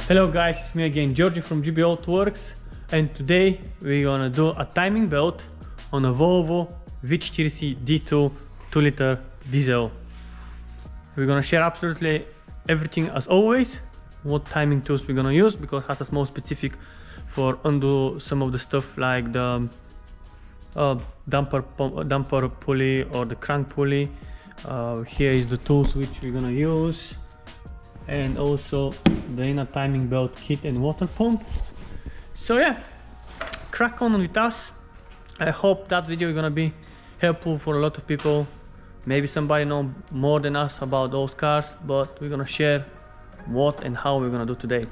Hello guys, it's me again, Georgie from GB Works, and today we're gonna do a timing belt on a Volvo V40 D2 2-liter diesel. We're gonna share absolutely everything as always, what timing tools we're gonna use, because it has a small specific for undo some of the stuff like the damper pulley or the crank pulley. Here is the tools which we're gonna use, and also the inner timing belt kit and water pump. So yeah, crack on with us. I hope that video is gonna be helpful for a lot of people. Maybe somebody know more than us about those cars, but we're gonna share what and how we're gonna do today.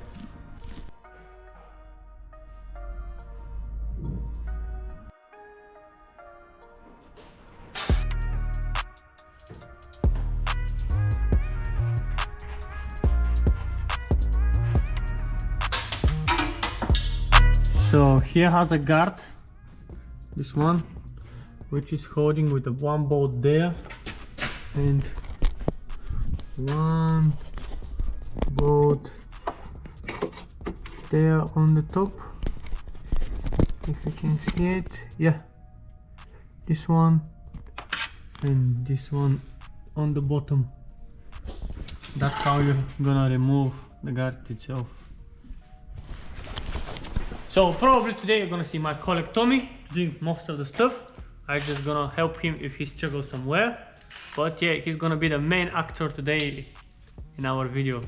So here has a guard, this one, which is holding with the one bolt there and one bolt there on the top, if you can see it. Yeah, this one and this one on the bottom. That's how you're gonna remove the guard itself. So probably today you're gonna see my colleague Tommy doing most of the stuff. I'm just gonna help him if he struggles somewhere. But yeah, he's gonna be the main actor today in our video.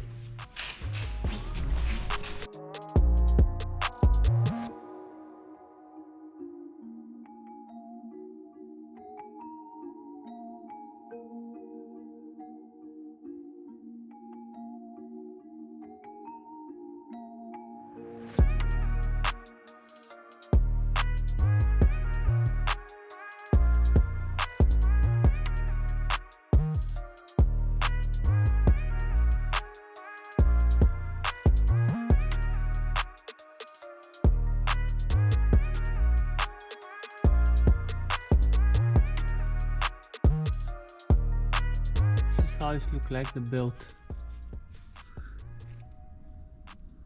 How it looks like the belt.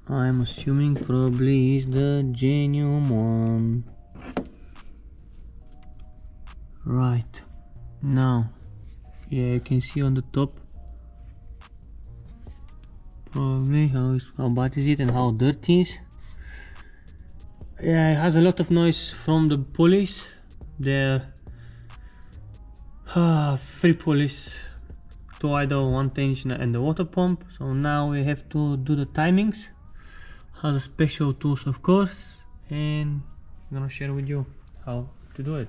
I'm assuming probably is the genuine one. Right now, yeah, you can see on the top probably how bad is it and how dirty it is. Yeah, it has a lot of noise from the pulleys. They're 3 pulleys, 2 idle, 1 tension and the water pump. So now we have to do the timings. Has a special tools of course, and I'm gonna share with you how to do it.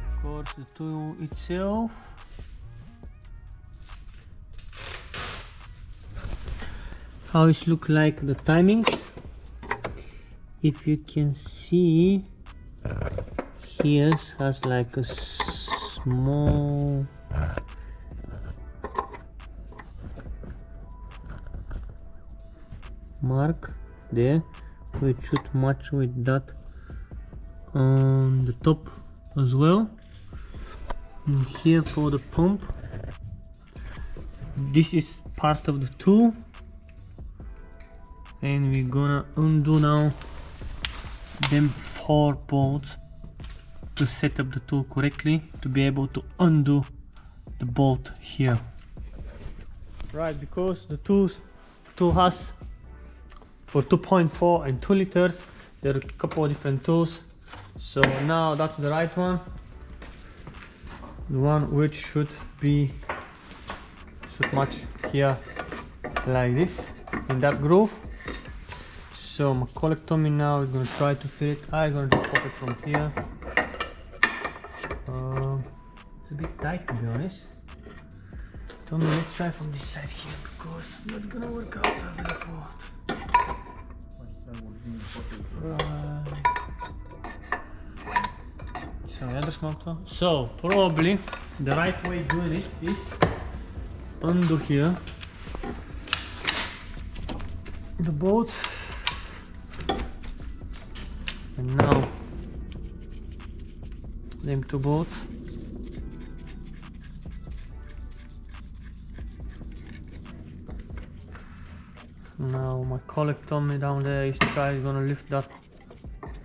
Of course, the tool itself. How it look like the timings. If you can see, here has like a small mark there, which should match with that on the top as well. And here for the pump, this is part of the tool. And we're gonna undo now them 4 bolts to set up the tool correctly, to be able to undo the bolt here. Right, because the tool has for 2.4 and 2 liters, there are a couple of different tools. So now that's the right one, the one which should match here like this in that groove. So my colleague Tommy now is going to try to fit it. I'm going to just pop it from here. It's a bit tight to be honest. Tommy, let's try from this side here, because it's not going to work out as I thought. Right. So other motor. So probably the right way doing it is undo here the bolt And now them two bolts. Now my colleague told me down there is gonna lift that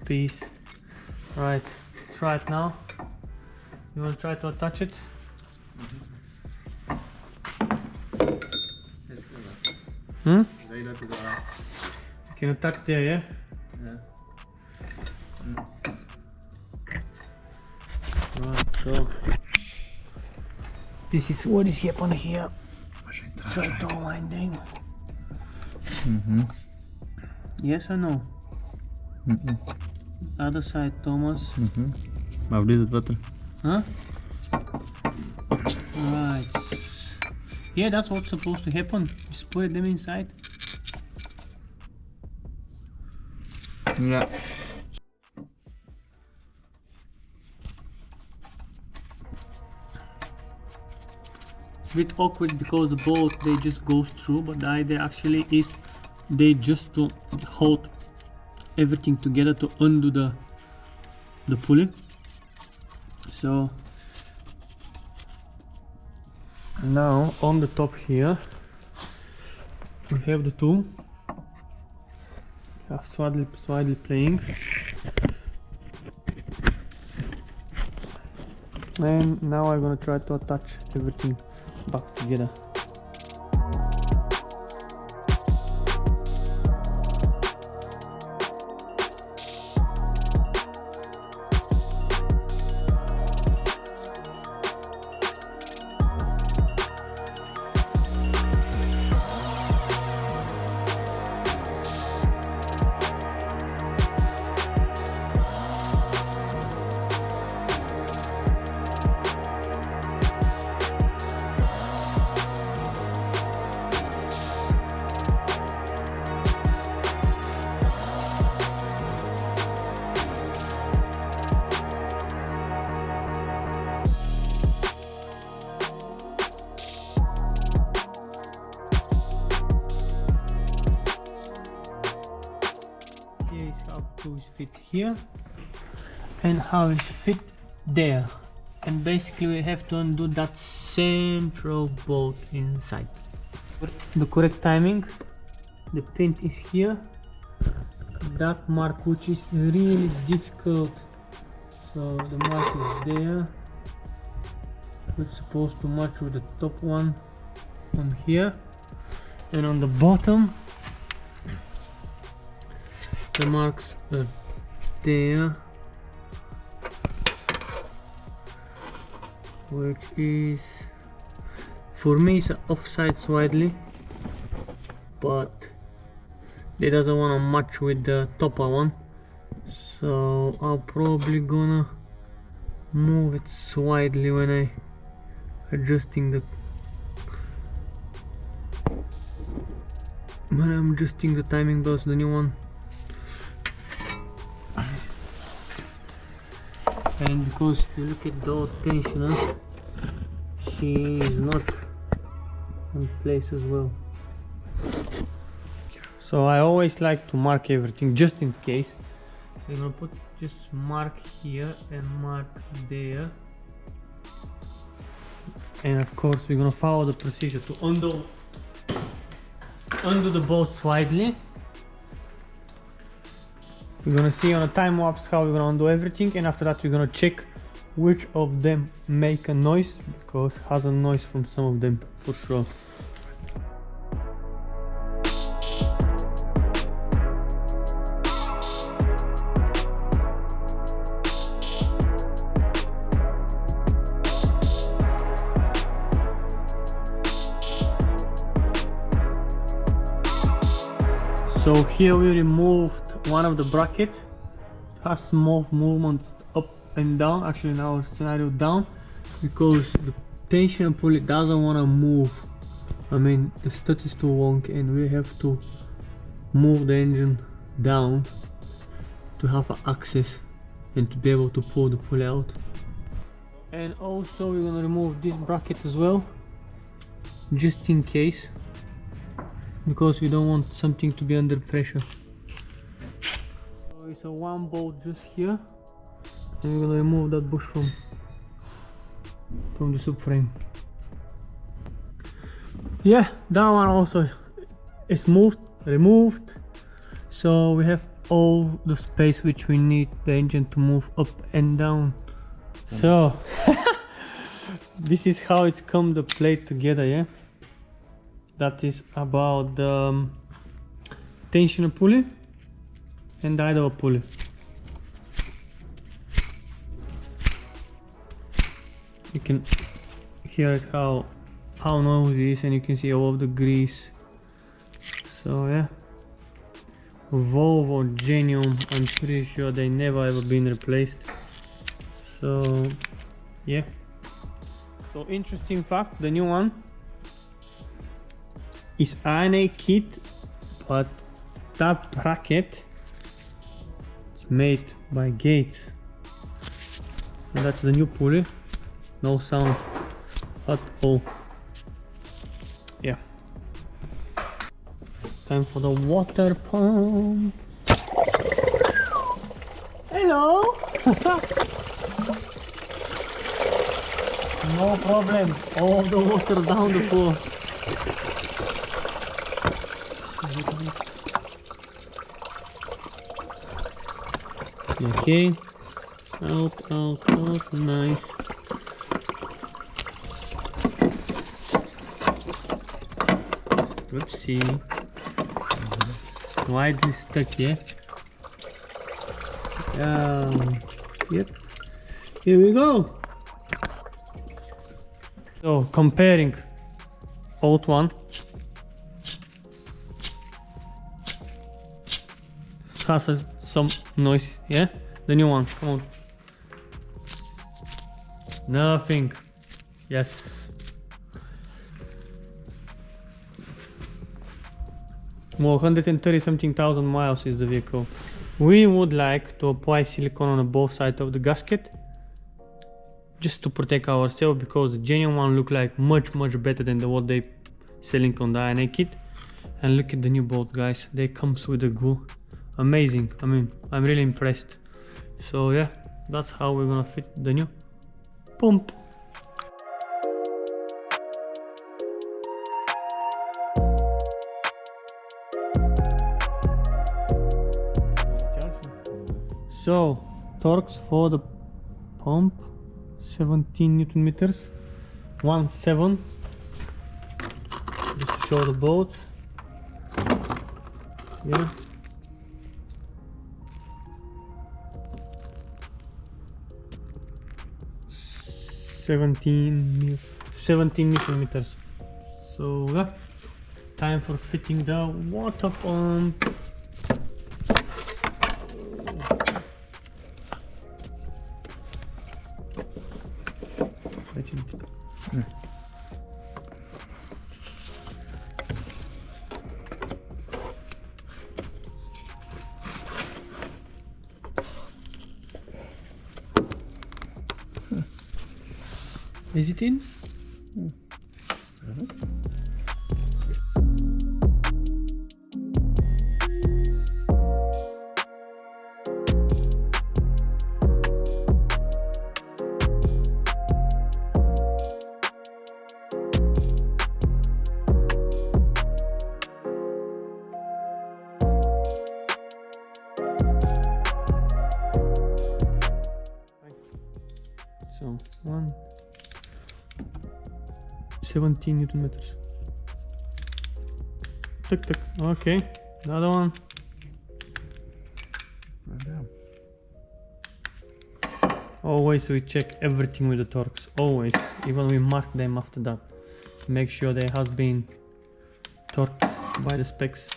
piece. Right, try it now. You wanna try to attach it? Hmm? You can attach there, yeah? Yeah. Right, so this is what is happening here. Try to winding. Yes or no? Other side, Thomas. Maar dit is het beter. Huh? Right. Yeah, that's what's supposed to happen. Just put them inside. Ja. Bit awkward because the bolt they just goes through, but the idea actually is they just to hold everything together to undo the pulley. So now on the top here we have the tool. Slightly playing, and now I'm gonna try to attach everything back together. How to fit here and how it fit there, and basically we have to undo that central bolt inside. The correct timing, the pin is here, that mark which is really difficult, so the mark is there. It's supposed to match with the top one on here, and on the bottom the marks are there, which is for me it's offside slightly, but it doesn't want to match with the topper one, so I'm probably gonna move it slightly when I adjusting I'm adjusting the timing belts, the new one. And because if you look at the tensioner, she is not in place as well. So I always like to mark everything just in case. So I'm gonna put just mark here and mark there. And of course we're gonna follow the procedure to undo the bolt slightly. We're gonna see on a time lapse how we're gonna undo everything, and after that we're gonna check which of them make a noise, because has a noise from some of them for sure. So here we removed one of the brackets. It has small movements up and down, actually in our scenario down, because the tension pulley doesn't want to move. I mean, the stud is too long and we have to move the engine down to have access and to be able to pull the pulley out. And also we're going to remove this bracket as well, just in case, because we don't want something to be under pressure. So it's a one bolt just here, and we're gonna remove that bush from the subframe. Yeah, that one also is removed, so we have all the space which we need the engine to move up and down. So this is how it's come the plate together. Yeah, that is about the tensioner pulley and the idler pulley. You can hear it how noisy it is, and you can see all of the grease. So yeah, Volvo genuine. I'm pretty sure they never ever been replaced. So yeah. So interesting fact, the new one is INA kit, but that bracket is made by Gates, and that's the new pulley. No sound at all. Yeah. Time for the water pump. Hello. No problem. All the water down the floor. Okay. Out. Nice. Oopsie. Why is this stuck here? Yep. Here we go. So comparing old one has some noise. Yeah, the new one. Come on. Nothing. Yes. Well, 130 something thousand miles is the vehicle. We would like to apply silicone on both sides of the gasket, just to protect ourselves, because the genuine one look like much better than what they selling on the INA kit. And look at the new bolt, guys. They comes with the glue. Amazing. I mean, I'm really impressed. So yeah, that's how we're gonna fit the new pump. So torques for the pump 17 Newton meters, 1.7. Just to show the bolts. Yeah. Seventeen Newton meters. So yeah, time for fitting the water pump. Is it in? So 17 Newton meters. Tuck. Okay, another one. Always we check everything with the torques. Always, even we mark them after that. Make sure they has been torqued by the specs.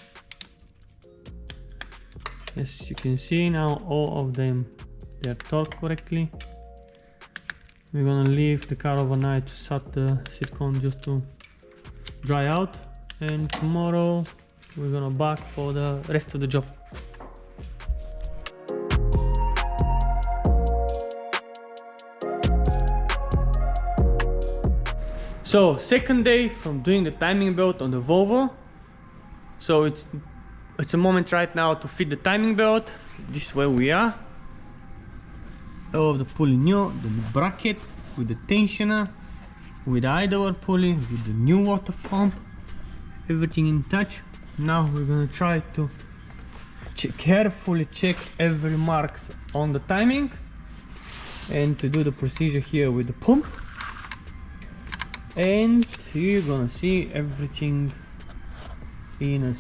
Yes, you can see now all of them, they are torqued correctly. We're gonna leave the car overnight to set the silicone just to dry out, and tomorrow we're gonna back for the rest of the job. So second day from doing the timing belt on the Volvo. So it's it's a moment right now to fit the timing belt. This is where we are. All of the pulley new, the bracket with the tensioner, with the idler pulley, with the new water pump, everything in touch. Now we're gonna try to carefully check every marks on the timing and to do the procedure here with the pump. And you're gonna see everything in a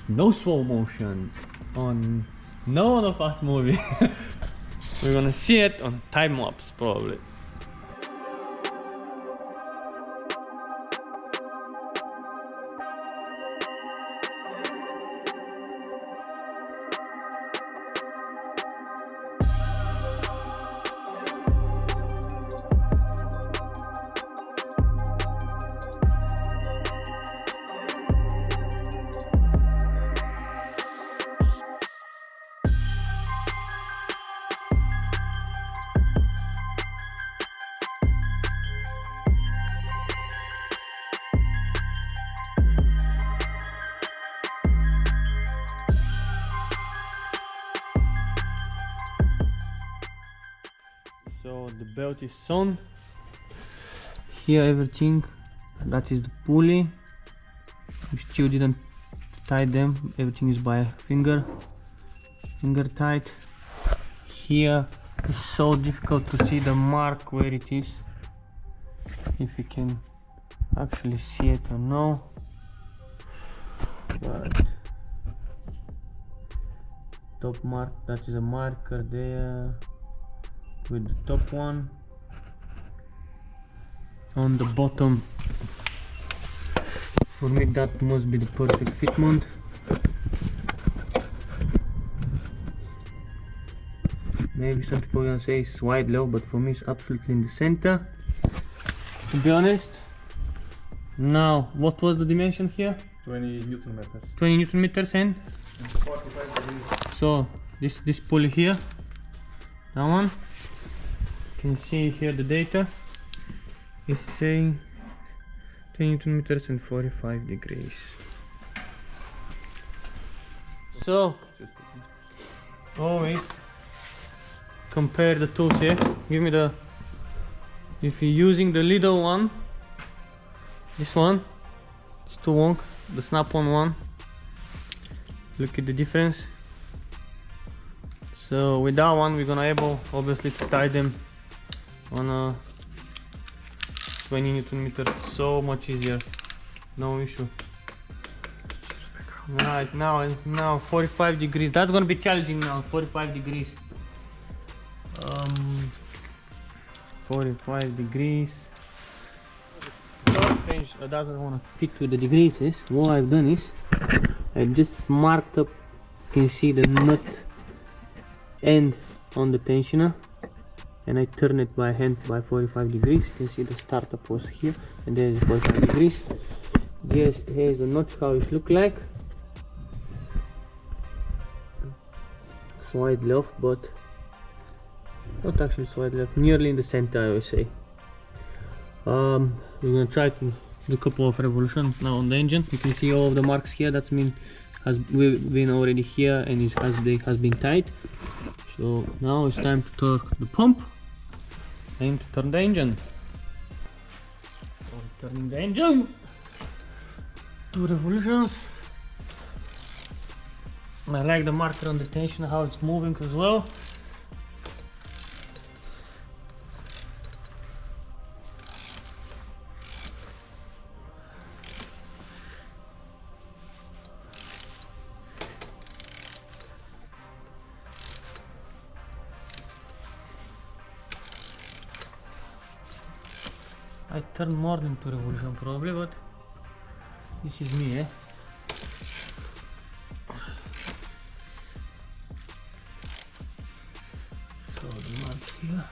no slow motion on no other fast movie. We're gonna see it on time lapse probably. So the belt is on. Here everything, that is the pulley. We still didn't tie them, everything is by finger tight. Here it's so difficult to see the mark where it is, if you can actually see it or no. But top mark, that is a marker there with the top one. On the bottom, for me that must be the perfect fitment. Maybe some people are gonna say it's wide low, but for me it's absolutely in the center, to be honest. Now, what was the dimension here? 20 Newton meters. 20 Newton meters and 45 degrees. so this pulley here, that one, you can see here the data is saying 20 Newton meters and 45 degrees. So always compare the tools here. Give me the, if you're using the little one, this one, it's too long, the snap-on one, look at the difference. So with that one we're gonna able obviously to tie them on a 20 Newton meter, so much easier, no issue. Right now it's now 45 degrees, that's gonna be challenging now, 45 degrees. 45 degrees. Range doesn't want to fit with the degrees. Is what I've done is I just marked up, you can see the nut end on the tensioner, and I turn it by hand by 45 degrees. You can see the startup was here, and there's 45 degrees. Here's the notch, how it look like. Slide left, but not actually slide left, nearly in the center I would say. We're gonna try to do a couple of revolutions now on the engine. You can see all of the marks here, that means we've been already here and it has been tied. So now it's time to torque the pump and to turn the engine. So turning the engine, 2 revolutions. I like the marker on the tension, how it's moving as well. I turn more than 2 revolutions probably, but this is me, eh? So the mark here.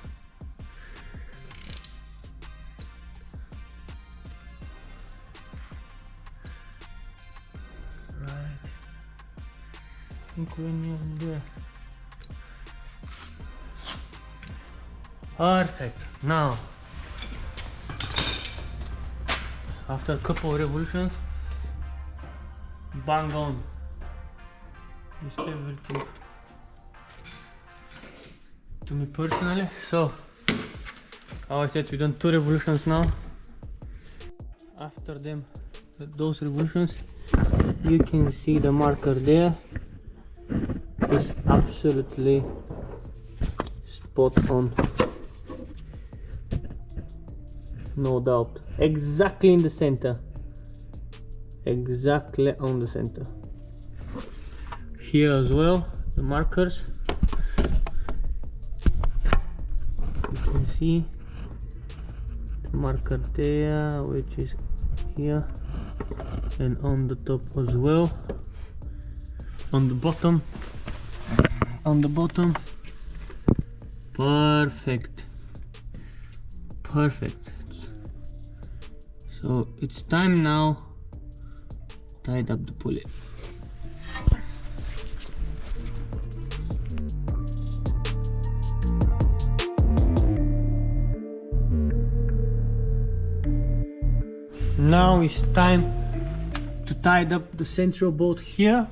Right. I think we're nearly there. Perfect. Now, after a couple of revolutions, bang on, is everything to me personally. So I said we done 2 revolutions now. After those revolutions, you can see the marker there is absolutely spot on, no doubt, exactly in the center, exactly on the center. Here as well, the markers, you can see the marker there, which is here, and on the top as well, on the bottom, perfect. So it's time now to tidy up the pulley. Now it's time to tie up the central bolt here,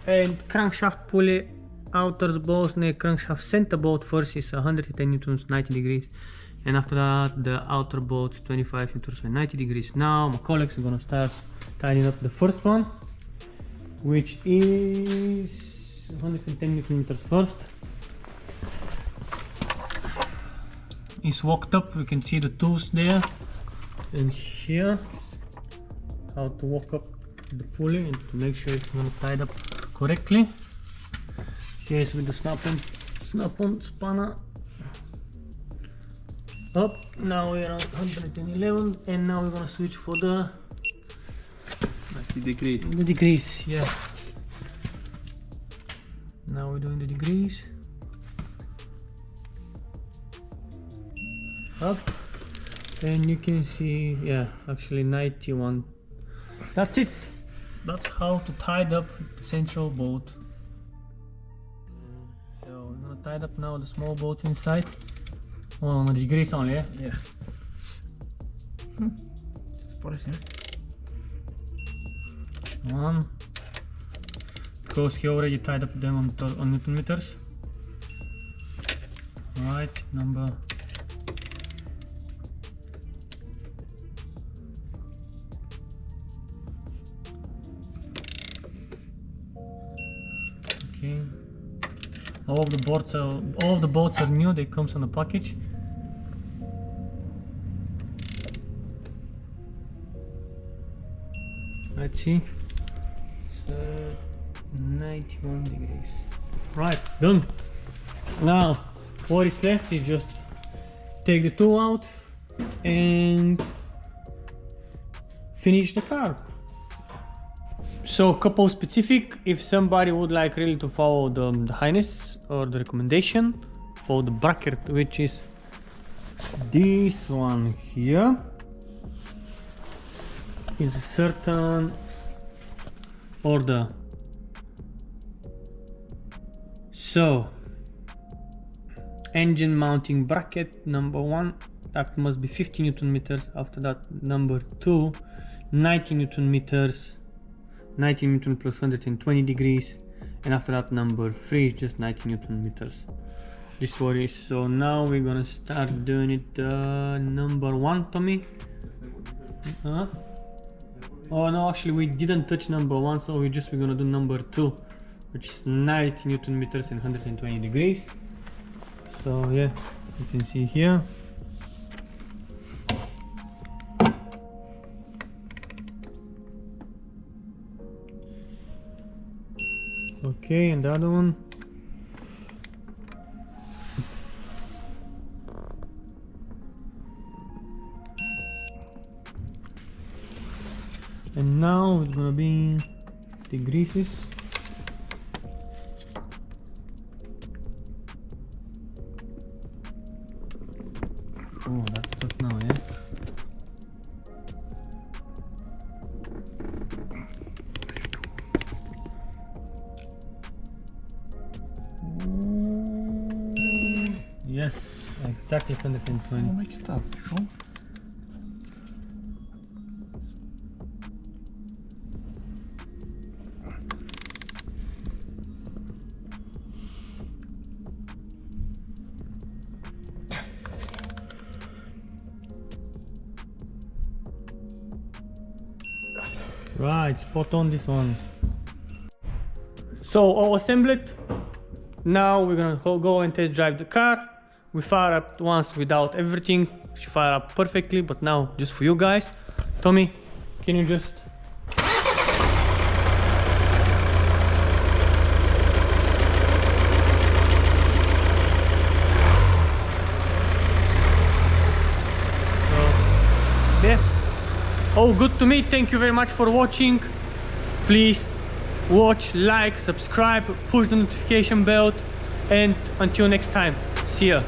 and crankshaft pulley outer bolts, the crankshaft center bolt first is 110 newtons 90 degrees, and after that the outer bolt 25 newtons 90 degrees. Now my colleagues are gonna start tidying up the first one, which is 110 newton meters first. It's walked up, we can see the tools there, and here how to walk up the pulley and to make sure it's gonna tied up correctly. Here is with the snap-on spanner up. Now we're on 111, and now we're gonna switch for the 90 degrees. The degrees, yeah. Now we're doing the degrees. Up, and you can see, yeah, actually 91. That's it. That's how to tie up the central bolt. So we're gonna tie up now the small bolt inside. On the degrees only, yeah? Yeah. One. Because he already tied up them on newton meters. Right, number. Okay. All of the bolts are new. They comes on the package. Let's see. So 91 degrees. Right, done. Now what is left is just take the tool out and finish the car. So couple specific, if somebody would like really to follow the highness or the recommendation for the bracket, which is this one here, is a certain order. So engine mounting bracket number 1, that must be 50 newton meters. After that, number 2, 90 newton meters, 90 newton plus 120 degrees, and after that number 3 is just 90 newton meters. This what is. So now we're gonna start doing it. Number 1, Tommy. Oh no, actually we didn't touch number 1, so we're gonna do number 2, which is 90 newton meters and 120 degrees. So yeah, you can see here. Okay, and the other one. And now it's gonna be the greases. Oh, that's tough now, yeah? Yes, exactly 120. Como é que está? Fechou? Right, spot on this one. So all assembled. Now we're gonna go and test drive the car. We fired up once without everything. She fired up perfectly, but now just for you guys. Tommy, can you just... Yeah. Oh, good to me. Thank you very much for watching. Please watch, like, subscribe, push the notification bell, and until next time, see ya.